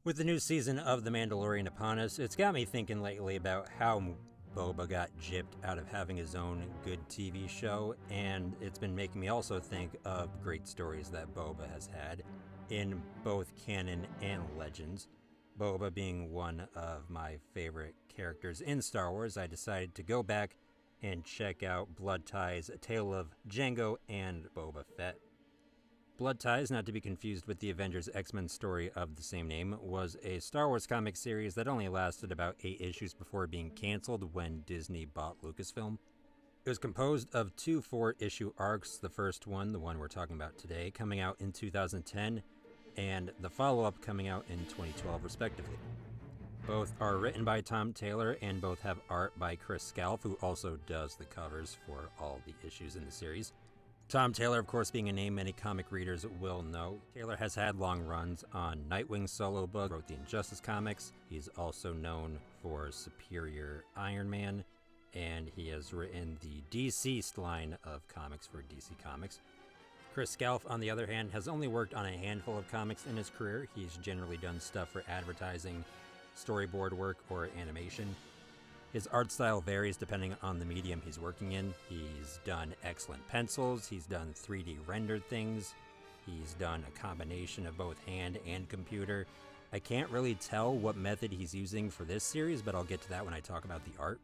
With the new season of The Mandalorian upon us, it's got me thinking lately about how Boba got gypped out of having his own good TV show, and it's been making me also think of great stories that Boba has had in both canon and legends. Boba being one of my favorite characters in Star Wars, I decided to go back and check out Bloodties, A Tale of Jango and Boba Fett. Bloodties, not to be confused with the Avengers X-Men story of the same name, was a Star Wars comic series that only lasted about 8 issues before being canceled when Disney bought Lucasfilm. It was composed of 2 4-issue arcs, the first one, the one we're talking about today, coming out in 2010, and the follow-up coming out in 2012 respectively. Both are written by Tom Taylor and both have art by Chris Scalf, who also does the covers for all the issues in the series. Tom Taylor, of course, being a name many comic readers will know. Taylor has had long runs on Nightwing solo book, wrote the Injustice comics. He's also known for Superior Iron Man, and he has written the Deceased line of comics for DC Comics. Chris Scalf, on the other hand, has only worked on a handful of comics in his career. He's generally done stuff for advertising, storyboard work, or animation. His art style varies depending on the medium he's working in. He's done excellent pencils, he's done 3D rendered things, he's done a combination of both hand and computer. I can't really tell what method he's using for this series, but I'll get to that when I talk about the art.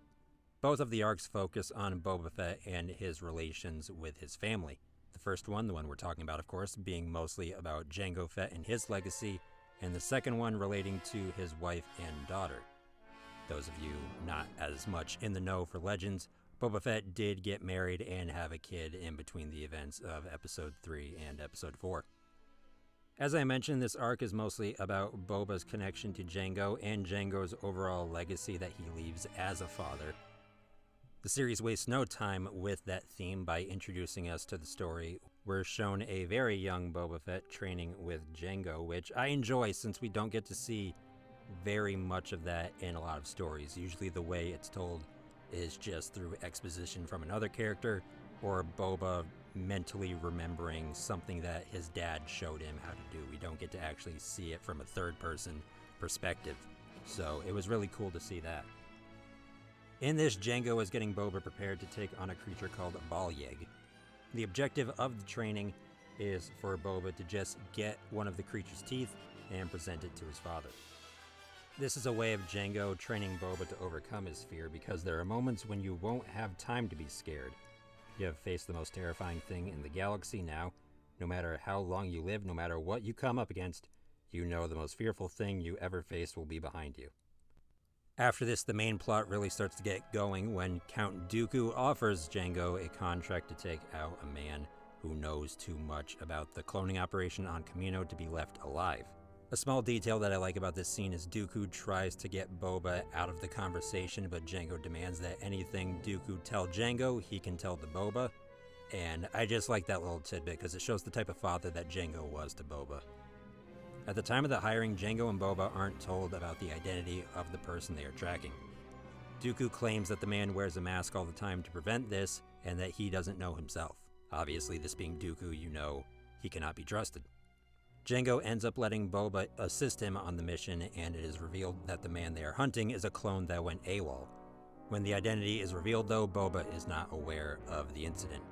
Both of the arcs focus on Boba Fett and his relations with his family. The first one, the one we're talking about, of course, being mostly about Jango Fett and his legacy, and the second one relating to his wife and daughter. Those of you not as much in the know for Legends, Boba Fett did get married and have a kid in between the events of Episode 3 and Episode 4. As I mentioned, this arc is mostly about Boba's connection to Jango and Jango's overall legacy that he leaves as a father. The series wastes no time with that theme by introducing us to the story. We're shown a very young Boba Fett training with Jango, which I enjoy since we don't get to see very much of that in a lot of stories. Usually the way it's told is just through exposition from another character or Boba mentally remembering something that his dad showed him how to do. We don't get to actually see it from a third person perspective. So it was really cool to see that. In this, Jango is getting Boba prepared to take on a creature called Balyeg. The objective of the training is for Boba to just get one of the creature's teeth and present it to his father. This is a way of Jango training Boba to overcome his fear, because there are moments when you won't have time to be scared. You have faced the most terrifying thing in the galaxy now. No matter how long you live, no matter what you come up against, you know the most fearful thing you ever faced will be behind you. After this, the main plot really starts to get going when Count Dooku offers Jango a contract to take out a man who knows too much about the cloning operation on Kamino to be left alive. A small detail that I like about this scene is Dooku tries to get Boba out of the conversation, but Jango demands that anything Dooku tell Jango, he can tell to Boba. And I just like that little tidbit because it shows the type of father that Jango was to Boba. At the time of the hiring, Jango and Boba aren't told about the identity of the person they are tracking. Dooku claims that the man wears a mask all the time to prevent this, and that he doesn't know himself. Obviously, this being Dooku, you know he cannot be trusted. Jango ends up letting Boba assist him on the mission, and it is revealed that the man they are hunting is a clone that went AWOL. When the identity is revealed, though, Boba is not aware of the incident.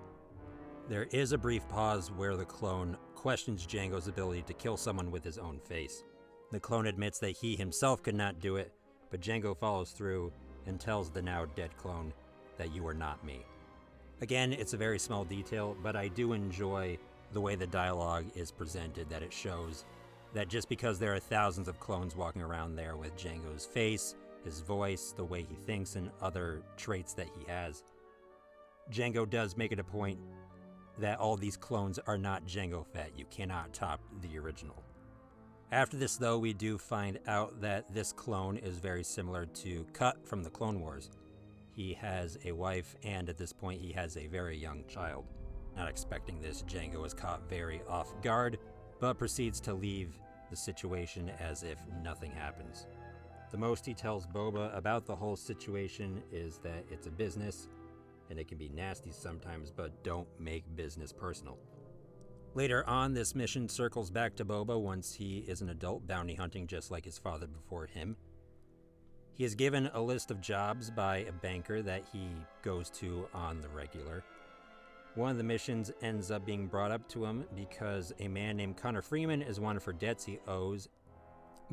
There is a brief pause where the clone questions Jango's ability to kill someone with his own face. The clone admits that he himself could not do it, but Jango follows through and tells the now dead clone that you are not me. Again, it's a very small detail, but I do enjoy the way the dialogue is presented, that it shows that just because there are thousands of clones walking around there with Jango's face, his voice, the way he thinks, and other traits that he has, Jango does make it a point that all these clones are not Jango Fett. You cannot top the original. After this, though, we do find out that this clone is very similar to Cut from the Clone Wars. He has a wife, and at this point he has a very young child. Not expecting this, Jango is caught very off guard, but proceeds to leave the situation as if nothing happens. The most he tells Boba about the whole situation is that it's a business, and it can be nasty sometimes, but don't make business personal. Later on, this mission circles back to Boba once he is an adult, bounty hunting just like his father before him. He is given a list of jobs by a banker that he goes to on the regular. One of the missions ends up being brought up to him because a man named Connor Freeman is wanted for debts he owes.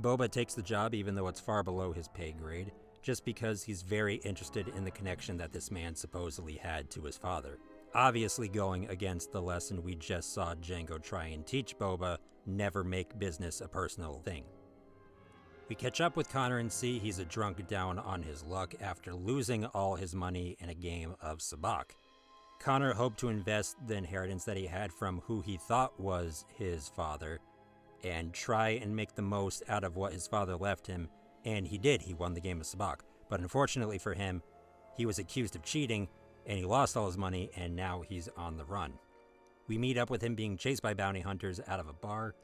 Boba takes the job even though it's far below his pay grade, just because he's very interested in the connection that this man supposedly had to his father. Obviously going against the lesson we just saw Jango try and teach Boba, never make business a personal thing. We catch up with Connor and see he's a drunk down on his luck after losing all his money in a game of sabacc. Connor hoped to invest the inheritance that he had from who he thought was his father and try and make the most out of what his father left him, and he did. He won the game of sabacc. But unfortunately for him, he was accused of cheating, and he lost all his money, and now he's on the run. We meet up with him being chased by bounty hunters out of a bar,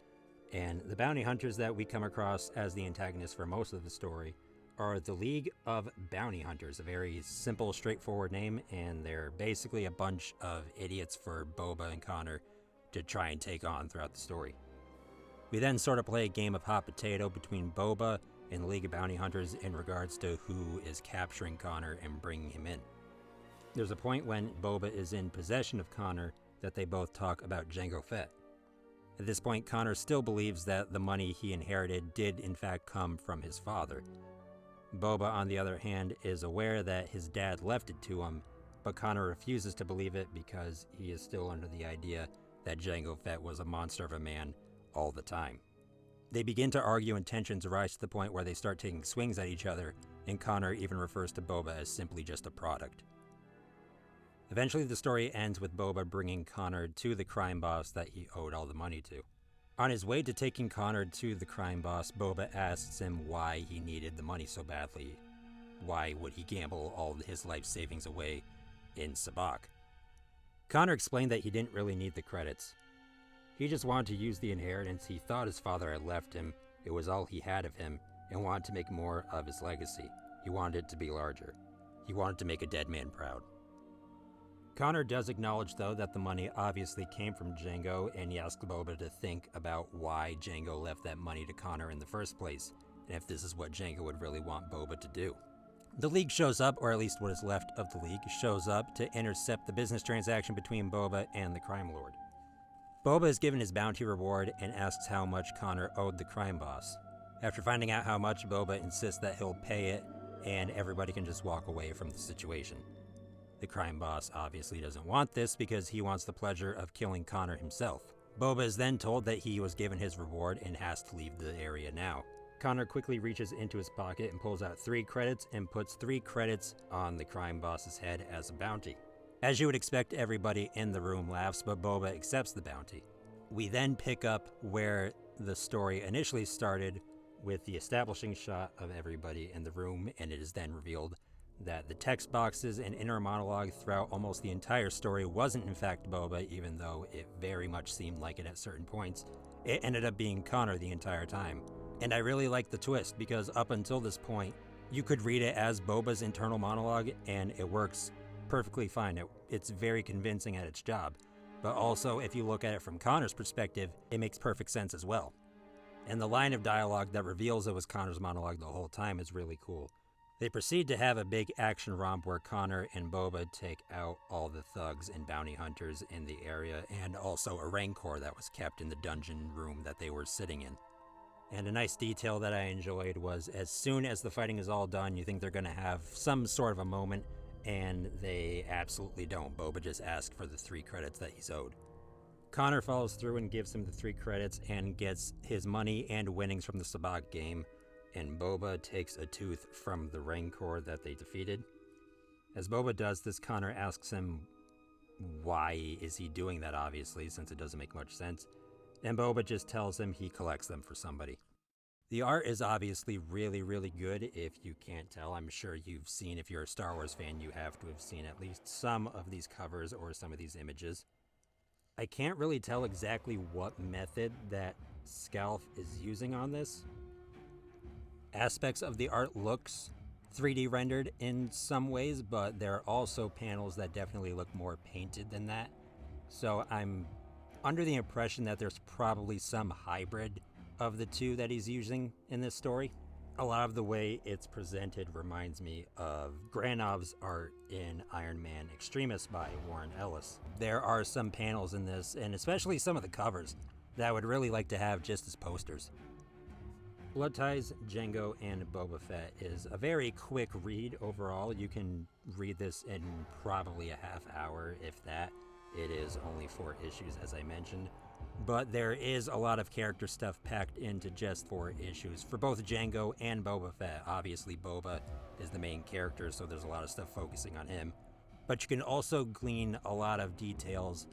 and the bounty hunters that we come across as the antagonists for most of the story are the League of Bounty Hunters, a very simple, straightforward name, and they're basically a bunch of idiots for Boba and Connor to try and take on throughout the story. We then sort of play a game of hot potato between Boba and the League of Bounty Hunters in regards to who is capturing Connor and bringing him in. There's a point when Boba is in possession of Connor that they both talk about Jango Fett. At this point, Connor still believes that the money he inherited did in fact come from his father. Boba, on the other hand, is aware that his dad left it to him, but Connor refuses to believe it because he is still under the idea that Jango Fett was a monster of a man all the time. They begin to argue and tensions rise to the point where they start taking swings at each other, and Connor even refers to Boba as simply just a product. Eventually, the story ends with Boba bringing Connor to the crime boss that he owed all the money to. On his way to taking Connor to the crime boss, Boba asks him why he needed the money so badly. Why would he gamble all his life savings away in sabacc? Connor explained that he didn't really need the credits. He just wanted to use the inheritance he thought his father had left him. It was all he had of him, and wanted to make more of his legacy. He wanted it to be larger. He wanted to make a dead man proud. Connor does acknowledge, though, that the money obviously came from Jango, and he asks Boba to think about why Jango left that money to Connor in the first place, and if this is what Jango would really want Boba to do. The League shows up, or at least what is left of the League, shows up to intercept the business transaction between Boba and the crime lord. Boba is given his bounty reward and asks how much Connor owed the crime boss. After finding out how much, Boba insists that he'll pay it, and everybody can just walk away from the situation. The crime boss obviously doesn't want this because he wants the pleasure of killing Connor himself. Boba is then told that he was given his reward and has to leave the area now. Connor quickly reaches into his pocket and pulls out 3 credits and puts 3 credits on the crime boss's head as a bounty. As you would expect, everybody in the room laughs, but Boba accepts the bounty. We then pick up where the story initially started with the establishing shot of everybody in the room, and it is then revealed that the text boxes and inner monologue throughout almost the entire story wasn't in fact Boba, even though it very much seemed like it at certain points. It ended up being Connor the entire time. And I really like the twist, because up until this point, you could read it as Boba's internal monologue, and it works perfectly fine. It's very convincing at its job. But also, if you look at it from Connor's perspective, it makes perfect sense as well. And the line of dialogue that reveals it was Connor's monologue the whole time is really cool. They proceed to have a big action romp where Connor and Boba take out all the thugs and bounty hunters in the area, and also a rancor that was kept in the dungeon room that they were sitting in. And a nice detail that I enjoyed was, as soon as the fighting is all done, you think they're going to have some sort of a moment, and they absolutely don't. Boba just asked for the 3 credits that he's owed. Connor follows through and gives him the 3 credits and gets his money and winnings from the sabacc game, and Boba takes a tooth from the rancor that they defeated. As Boba does this, Connor asks him why is he doing that, obviously, since it doesn't make much sense, and Boba just tells him he collects them for somebody. The art is obviously really, really good. If you can't tell, I'm sure you've seen, if you're a Star Wars fan, you have to have seen at least some of these covers or some of these images. I can't really tell exactly what method that Scalf is using on this. Aspects of the art looks 3D rendered in some ways, but there are also panels that definitely look more painted than that. So I'm under the impression that there's probably some hybrid of the two that he's using in this story. A lot of the way it's presented reminds me of Granov's art in Iron Man Extremis by Warren Ellis. There are some panels in this, and especially some of the covers, that I would really like to have just as posters. Bloodties, Jango, and Boba Fett is a very quick read overall. You can read this in probably a half hour, if that. It is only 4 issues, as I mentioned. But there is a lot of character stuff packed into just 4 issues for both Jango and Boba Fett. Obviously, Boba is the main character, so there's a lot of stuff focusing on him. But you can also glean a lot of details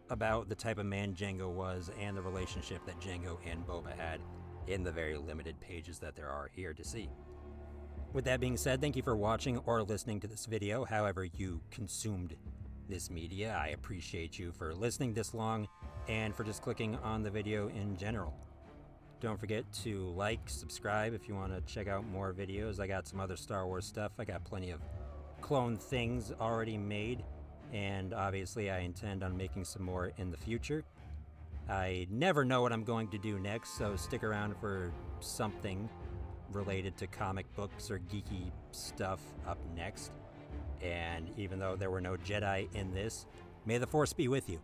about the type of man Jango was and the relationship that Jango and Boba had in the very limited pages that there are here to see. With that being said, thank you for watching or listening to this video, however you consumed this media. I appreciate you for listening this long and for just clicking on the video in general. Don't forget to like, subscribe if you want to check out more videos. I got some other Star Wars stuff. I got plenty of clone things already made, and obviously I intend on making some more in the future. I never know what I'm going to do next, so stick around for something related to comic books or geeky stuff up next. And even though there were no Jedi in this, may the Force be with you.